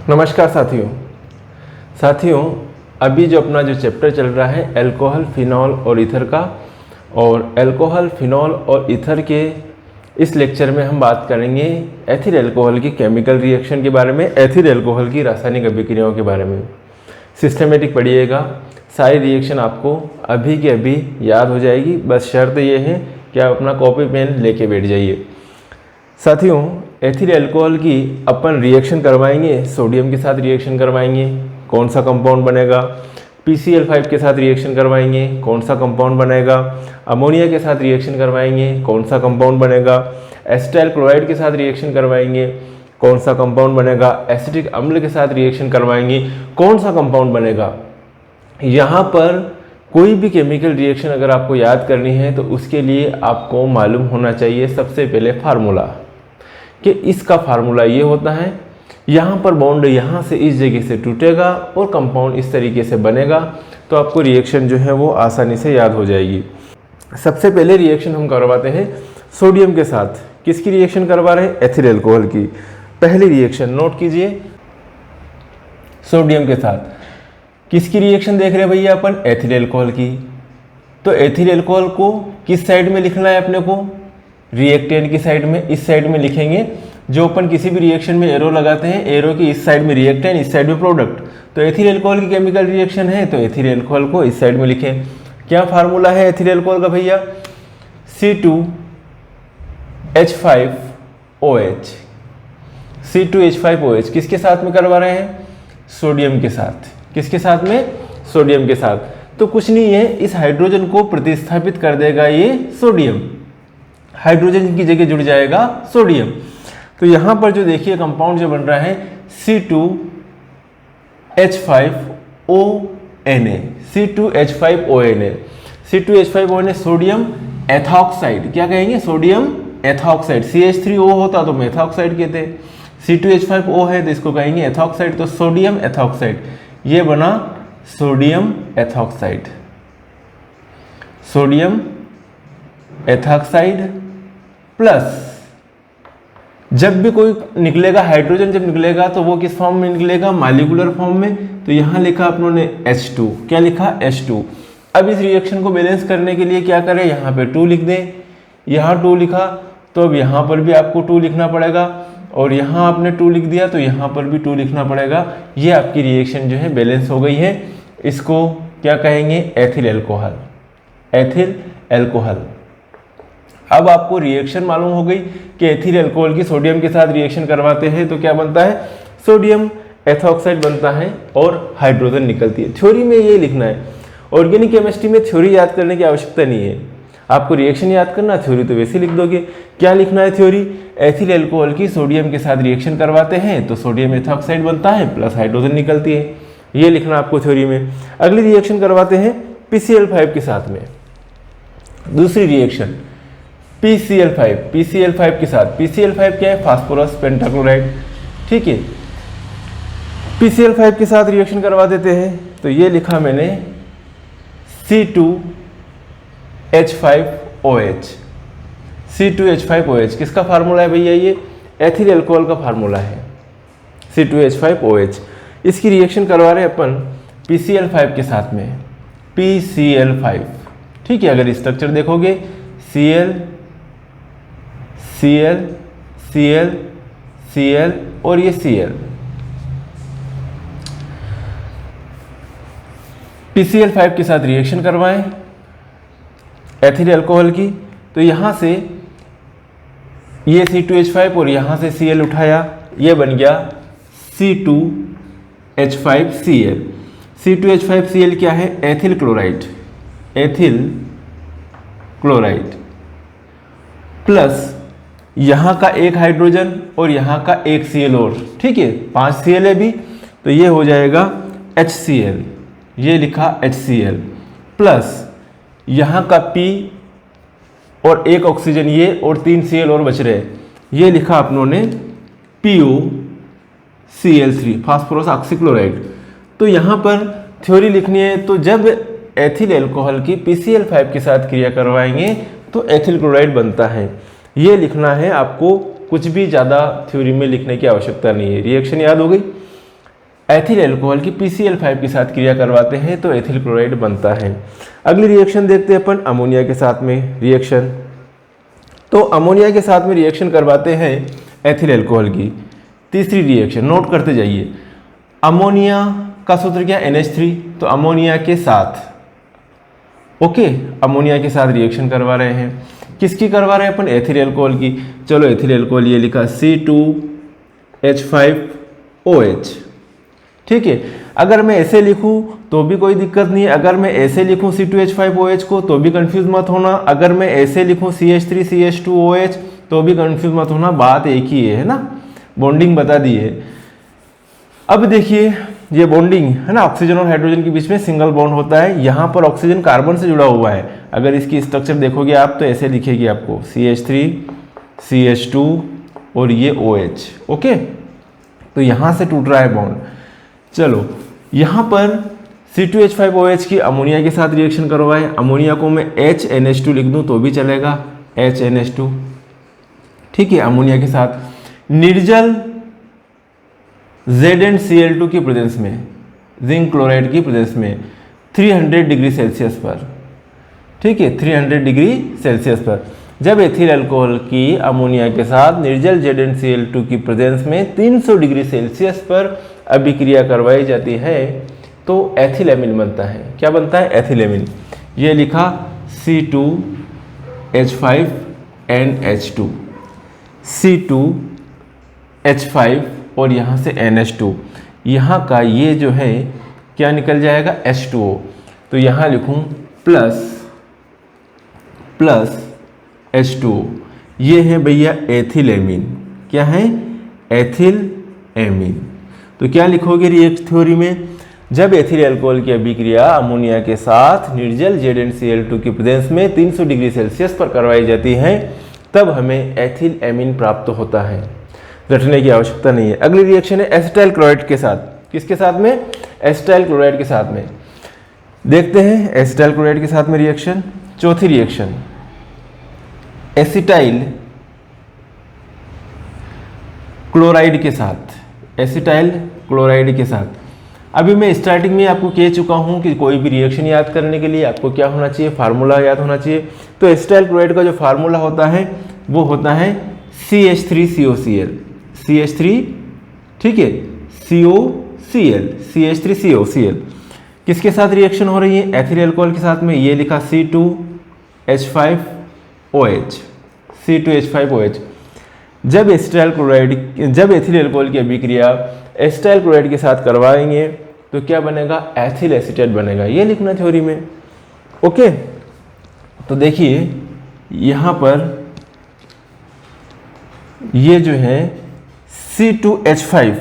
नमस्कार साथियों, अभी जो अपना जो चैप्टर चल रहा है अल्कोहल, फिनॉल और ईथर का, और अल्कोहल, फिनॉल और ईथर के इस लेक्चर में हम बात करेंगे एथिल अल्कोहल की केमिकल रिएक्शन के बारे में, एथिल अल्कोहल की रासायनिक अभिक्रियाओं के बारे में। सिस्टमेटिक पढ़िएगा, सारी रिएक्शन आपको अभी के अभी याद हो जाएगी। बस शर्त ये है कि आप अपना कॉपी पेन लेके बैठ जाइए। साथियों, एथिल अल्कोहल की अपन रिएक्शन करवाएंगे, सोडियम के साथ रिएक्शन करवाएंगे, कौन सा कंपाउंड बनेगा। PCl5 के साथ रिएक्शन करवाएंगे, कौन सा कंपाउंड बनेगा। अमोनिया के साथ रिएक्शन करवाएंगे, कौन सा कंपाउंड बनेगा। एसिटाइल क्लोराइड के साथ रिएक्शन करवाएंगे, कौन सा कंपाउंड बनेगा। एसिटिक अम्ल के साथ रिएक्शन करवाएंगे, कौन सा कंपाउंड बनेगा। यहाँ पर कोई भी केमिकल रिएक्शन अगर आपको याद करनी है तो उसके लिए आपको मालूम होना चाहिए सबसे पहले फार्मूला, कि इसका फार्मूला ये होता है, यहाँ पर बॉन्ड यहाँ से इस जगह से टूटेगा और कंपाउंड इस तरीके से बनेगा, तो आपको रिएक्शन जो है वो आसानी से याद हो जाएगी। सबसे पहले रिएक्शन हम करवाते हैं सोडियम के साथ। किसकी रिएक्शन करवा रहे हैं? एथिल अल्कोहल की। पहली रिएक्शन नोट कीजिए, सोडियम के साथ किसकी रिएक्शन देख रहे हैं भैया अपन? एथिल अल्कोहल की। तो एथिल अल्कोहल को किस साइड में लिखना है अपने को? रिएक्टेंट की साइड में, इस साइड में लिखेंगे। जो अपन किसी भी रिएक्शन में एरो लगाते हैं, एरो की इस साइड में रिएक्टेंट, इस साइड में प्रोडक्ट। तो एथिल अल्कोहल की केमिकल रिएक्शन है तो एथिल अल्कोहल को इस साइड में लिखें। क्या फार्मूला है एथिल अल्कोहल का भैया? C2H5OH। C2H5OH किसके साथ में करवा रहे हैं? सोडियम के साथ। किसके साथ में? सोडियम के साथ। तो कुछ नहीं है, इस हाइड्रोजन को प्रतिस्थापित कर देगा ये सोडियम, हाइड्रोजन की जगह जुड़ जाएगा सोडियम। तो यहां पर जो देखिए कंपाउंड जो बन रहा है C2H5ONA। C2H5ONA, C2H5ONA sodium ethoxide. क्या कहेंगे? Sodium ethoxide. CH3O होता तो मेथॉक्साइड कहते। C2H5O है तो इसको कहेंगे एथॉक्साइड, तो सोडियम एथॉक्साइड। ये बना sodium ethoxide. Sodium ethoxide plus जब भी कोई निकलेगा, हाइड्रोजन जब निकलेगा तो वो किस फॉर्म में निकलेगा? मॉलिक्यूलर फॉर्म में। तो यहां लिखा अपनों H2। क्या लिखा? H2। अब इस रिएक्शन को बैलेंस करने के लिए क्या करें? यहाँ पे 2 लिख दें। यहाँ 2 लिखा तो अब यहाँ पर भी आपको 2 लिखना पड़ेगा, और यहाँ आपने 2 लिख दिया तो यहाँ पर भी 2 लिखना पड़ेगा। ये आपकी रिएक्शन जो है बैलेंस हो गई है। इसको क्या कहेंगे? Ethyl alcohol. Ethyl alcohol. अब आपको रिएक्शन मालूम हो गई कि एथिल अल्कोहल की सोडियम के साथ रिएक्शन करवाते हैं तो क्या बनता है? सोडियम एथॉक्साइड बनता है और हाइड्रोजन निकलती है। थ्योरी में ये लिखना है। ऑर्गेनिक केमिस्ट्री में थ्योरी याद करने की आवश्यकता नहीं है, आपको रिएक्शन याद करना, थ्योरी तो वैसे लिख दोगे। क्या लिखना है थ्योरी? एथिल अल्कोहल की सोडियम के साथ रिएक्शन करवाते हैं तो सोडियम एथॉक्साइड बनता है प्लस हाइड्रोजन निकलती है, ये लिखना आपको थ्योरी में। अगली रिएक्शन करवाते हैं PCl5 के साथ में। दूसरी रिएक्शन PCl5, PCl5 के साथ। PCl5 क्या है? Phosphorus pentachloride. ठीक है, PCl5 के साथ रिएक्शन करवा देते हैं तो ये लिखा मैंने C2H5OH। C2H5OH किसका फार्मूला है भैया? ये एथिल अल्कोहल का फार्मूला है, C2H5OH। इसकी रिएक्शन करवा रहे अपन PCl5 के साथ में, PCl5। ठीक है, अगर स्ट्रक्चर देखोगे Cl Cl Cl Cl और ये Cl। PCl5 के साथ रिएक्शन करवाएं एथिल अल्कोहल की, तो यहां से ये C2H5 और यहां से Cl उठाया, ये बन गया C2H5Cl। C2H5Cl क्या है? Ethyl chloride. Ethyl chloride plus यहाँ का एक हाइड्रोजन और यहाँ का एक Cl और। ठीक है, 5 Cl है भी, तो ये हो जाएगा HCl। ये लिखा HCl प्लस यहाँ का P और एक ऑक्सीजन ये और 3 Cl और बच रहे, ये लिखा अपनों ने POCl3, फास्फोरस ऑक्सीक्लोराइड। तो यहाँ पर थ्योरी लिखनी है, तो जब एथिल अल्कोहल की PCl5 के साथ क्रिया करवाएंगे तो एथिल क्लोराइड बनता है। ये लिखना है आपको, कुछ भी ज़्यादा थ्योरी में लिखने की आवश्यकता नहीं है। रिएक्शन याद हो गई। एथिल अल्कोहल की PCl5 के साथ क्रिया करवाते हैं तो एथिल क्लोराइड बनता है। अगली रिएक्शन देखते हैं अपन अमोनिया के साथ में रिएक्शन। तो अमोनिया के साथ में रिएक्शन करवाते हैं एथिल अल्कोहल की। तीसरी रिएक्शन नोट करते जाइए। अमोनिया का सूत्र क्या NH3, तो अमोनिया के साथ ओके अमोनिया के साथ रिएक्शन करवा रहे हैं। किसकी करवा रहे हैं अपन? एथिल अल्कोहल की। चलो एथिल अल्कोहल ये लिखा C2H5OH, ठीक है। अगर मैं ऐसे लिखूं तो भी कोई दिक्कत नहीं है, अगर मैं ऐसे लिखूं C2H5OH को तो भी कंफ्यूज मत होना, अगर मैं ऐसे लिखूं CH3CH2OH तो भी कंफ्यूज मत होना, बात एक ही है ना, बॉन्डिंग बता दी है। अब देखिए ये बॉन्डिंग है ना, ऑक्सीजन और हाइड्रोजन के बीच में सिंगल बॉन्ड होता है। यहाँ पर ऑक्सीजन कार्बन से जुड़ा हुआ है। अगर इसकी स्ट्रक्चर देखोगे आप तो ऐसे लिखेगी आपको CH3CH2 और ये OH, ओके। तो यहाँ से टूट रहा है बॉन्ड। चलो यहाँ पर C2H5OH की अमोनिया के साथ रिएक्शन करवाए। अमोनिया को मैं HNH2 लिख दूँ तो भी चलेगा, HNH2, ठीक है। अमोनिया के साथ निर्जल ZnCl2 की प्रेजेंस में, जिंक क्लोराइड की प्रेजेंस में 300 डिग्री सेल्सियस पर, ठीक है, 300 डिग्री सेल्सियस पर जब एथिल अल्कोहल की अमोनिया के साथ निर्जल ZnCl2 की प्रेजेंस में 300 डिग्री सेल्सियस पर अभिक्रिया करवाई जाती है तो एथिलेमिन बनता है। क्या बनता है? एथिलेमिन। ये लिखा C2H5NH2, C2H5 और यहाँ से NH2, यहाँ का ये जो है क्या निकल जाएगा? H2O। तो यहाँ लिखूँ प्लस H2O, ये है भैया एथिलेमिन। क्या है? एथिलेमिन। तो क्या लिखोगे रिएक्ट थ्योरी में? जब एथिल अल्कोहल की अभिक्रिया अमोनिया के साथ निर्जल ZnCl2 की प्रेजेंस में 300 डिग्री सेल्सियस पर करवाई जाती है तब हमें एथिलेमिन प्राप्त होता है। रटने की आवश्यकता नहीं है। अगली रिएक्शन है एसिटाइल क्लोराइड के साथ। किसके साथ में? एसिटाइल क्लोराइड के साथ में। देखते हैं एसिटाइल क्लोराइड के साथ में रिएक्शन। चौथी रिएक्शन एसिटाइल क्लोराइड के साथ, एसिटाइल क्लोराइड के साथ। अभी मैं स्टार्टिंग में आपको कह चुका हूं कि कोई भी रिएक्शन याद करने के लिए आपको क्या होना चाहिए? फार्मूला याद होना चाहिए। तो एसिटाइल क्लोराइड का जो फार्मूला होता है वो होता है CH3COCl, CH3, ठीक है, COCl, CH3COCl। किसके साथ रिएक्शन हो रही है? एथिल अल्कोहल के साथ में। ये लिखा C2H5OH, C2H5OH। जब एथिल अल्कोहल की अभिक्रिया एसिटाइल क्लोराइड के साथ करवाएंगे तो क्या बनेगा? एथिल एसीटेट बनेगा। ये लिखना थ्योरी में, ओके। तो देखिए यहाँ पर ये जो है C2H5,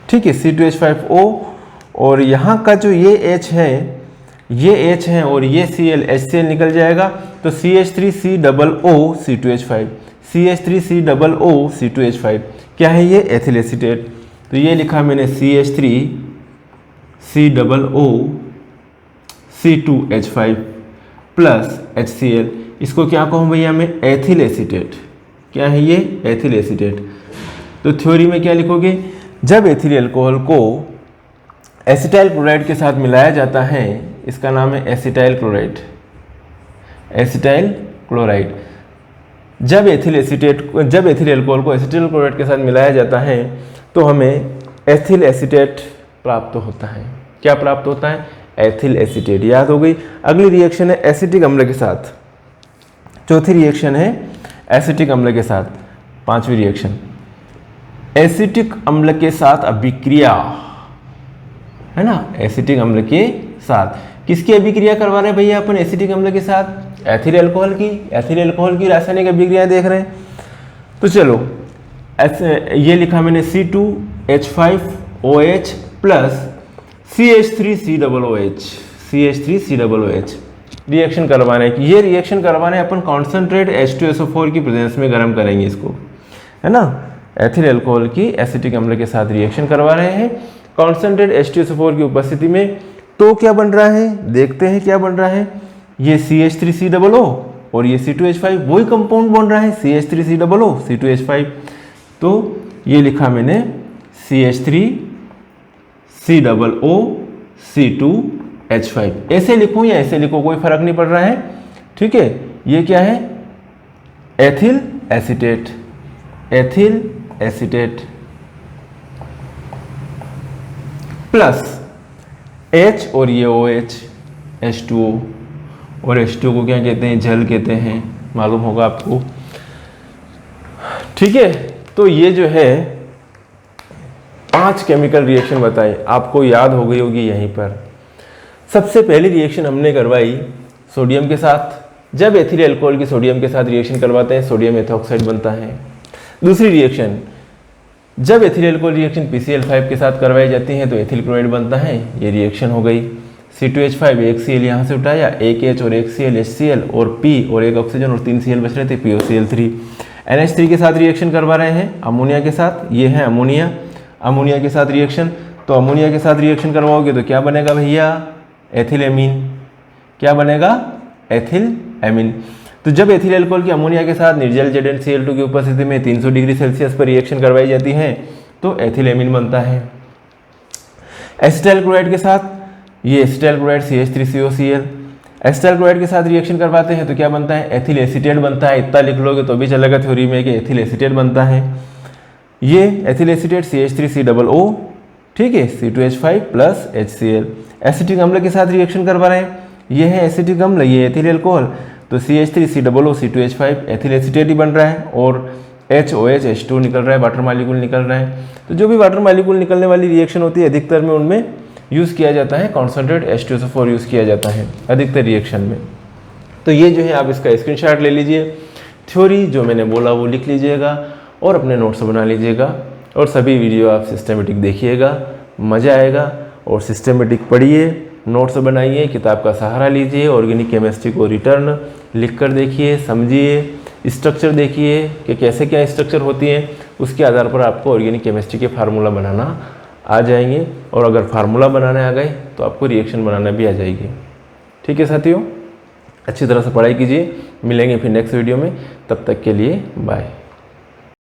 ठीक है, C2H5O, और यहाँ का जो ये H है, ये H है और ये Cl, HCl निकल जाएगा तो CH3COO C2H5, CH3COO C2H5। क्या है ये? Ethyl acetate. तो ये लिखा मैंने CH3COO C2H5 प्लस HCl। इसको क्या कहूँ भैया मैं? Ethyl acetate. क्या है ये? Ethyl acetate. तो थ्योरी में क्या लिखोगे? जब एथिल अल्कोहल को एसिटाइल क्लोराइड के साथ मिलाया जाता है, इसका नाम है एसिटाइल क्लोराइड, एसिटाइल क्लोराइड। जब एथिल अल्कोहल को एसिटाइल क्लोराइड के साथ मिलाया जाता है तो हमें एथिल एसीटेट प्राप्त होता है। क्या प्राप्त होता है? Ethyl acetate. याद हो गई। अगली रिएक्शन है एसिटिक अम्ल के साथ। चौथी रिएक्शन है एसिटिक अम्ल के साथ। पांचवी रिएक्शन एसिटिक अम्ल के साथ अभिक्रिया, है ना, एसिटिक अम्ल के साथ। किसकी अभिक्रिया करवा रहे हैं भैया अपन एसिटिक अम्ल के साथ? एथिल अल्कोहल की। एथिल अल्कोहल की रासायनिक अभिक्रिया देख रहे हैं। तो चलो ये लिखा मैंने C2H5OH plus CH3COOH, CH3COOH reaction करवाने की। ये रिएक्शन करवाने अपन कॉन्सेंट्रेट H2SO4 की प्रेजेंस में गर्म करेंगे इसको, है ना। एथिल अल्कोहल की एसिटिक अम्ल के साथ रिएक्शन करवा रहे हैं कॉन्सेंट्रेट H2SO4 की उपस्थिति में। तो क्या बन रहा है? देखते हैं क्या बन रहा है। ये CH3COO और ये C2H5, वही कंपाउंड बन रहा है CH3COO C2H5। तो ये लिखा मैंने CH3COO C2H5। ऐसे लिखूं या ऐसे लिखो कोई फर्क नहीं पड़ रहा है, ठीक है। ये क्या है, ethyl acetate, ethyl acetate plus H और ये OH H2O, और H2O को क्या कहते हैं, जल कहते हैं, मालूम होगा आपको, ठीक है। तो ये जो है 5 केमिकल रिएक्शन बताए, आपको याद हो गई होगी यहीं पर। सबसे पहली रिएक्शन हमने करवाई सोडियम के साथ। जब एथिल अल्कोहल की सोडियम के साथ रिएक्शन करवाते हैं सोडियम एथोक्साइड बनता है। दूसरी रिएक्शन, जब एथिल अल्कोहल रिएक्शन PCl5 के साथ करवाई जाती है तो एथिल क्लोराइड बनता है, ये रिएक्शन हो गई। C2H5 एक Cl यहाँ से उठाया, एक H और एक Cl HCl और P और एक ऑक्सीजन और 3 Cl बच रहे थे, POCl3। NH3 के साथ रिएक्शन करवा रहे हैं अमोनिया के साथ, ये है अमोनिया, अमोनिया के साथ रिएक्शन। तो अमोनिया के साथ रिएक्शन करवाओगे तो क्या बनेगा भैया, एथिल एमीन। क्या बनेगा, एथिल एमीन। तो जब एथिल अल्कोहल की अमोनिया के साथ निर्जल ZnCl2 की उपस्थिति में 300 डिग्री सेल्सियस पर रिएक्शन करवाई जाती है तो एथिल एमीन बनता है। एसिटाइल क्लोराइड के साथ, ये acetyl chloride CH3COCl, acetyl chloride के साथ रिएक्शन करवाते हैं तो क्या बनता है, एथिल एसीटेट बनता है। इतना लिख लोगे तो भी चलेगा थ्योरी में कि एथिल एसीटेट बनता है। ये एथिल एसीटेट CH3COO, ठीक है, C2H5 प्लस HCl। एसिटिक अम्ल के साथ रिएक्शन करवा रहे हैं, ये है एसिटिक अम्ल, ये एथिल अल्कोहल, तो CH3COO C2H5 एथिल एसीटेट ही बन रहा है और HOH H2 निकल रहा है, वाटर मॉलिक्यूल निकल रहा है। तो जो भी वाटर मॉलिक्यूल निकलने वाली रिएक्शन होती है अधिकतर में उनमें यूज़ किया जाता है कॉन्सेंट्रेट H2SO4 यूज़ किया जाता है अधिकतर रिएक्शन में। तो ये जो है आप इसका स्क्रीनशॉट ले लीजिए, थ्योरी जो मैंने बोला वो लिख लीजिएगा और अपने नोट्स बना लीजिएगा, और सभी वीडियो आप सिस्टमेटिक देखिएगा, मज़ा आएगा। और सिस्टमेटिक पढ़िए, नोट्स बनाइए, किताब का सहारा लीजिए, ऑर्गेनिक केमिस्ट्री को रिटर्न लिख कर देखिए, समझिए, स्ट्रक्चर देखिए कि कैसे क्या स्ट्रक्चर होती हैं, उसके आधार पर आपको ऑर्गेनिक केमिस्ट्री के फार्मूला बनाना आ जाएंगे, और अगर फार्मूला बनाने आ गए तो आपको रिएक्शन बनाना भी आ जाएगी। ठीक है साथियों, अच्छी तरह से पढ़ाई कीजिए, मिलेंगे फिर नेक्स्ट वीडियो में, तब तक के लिए बाय।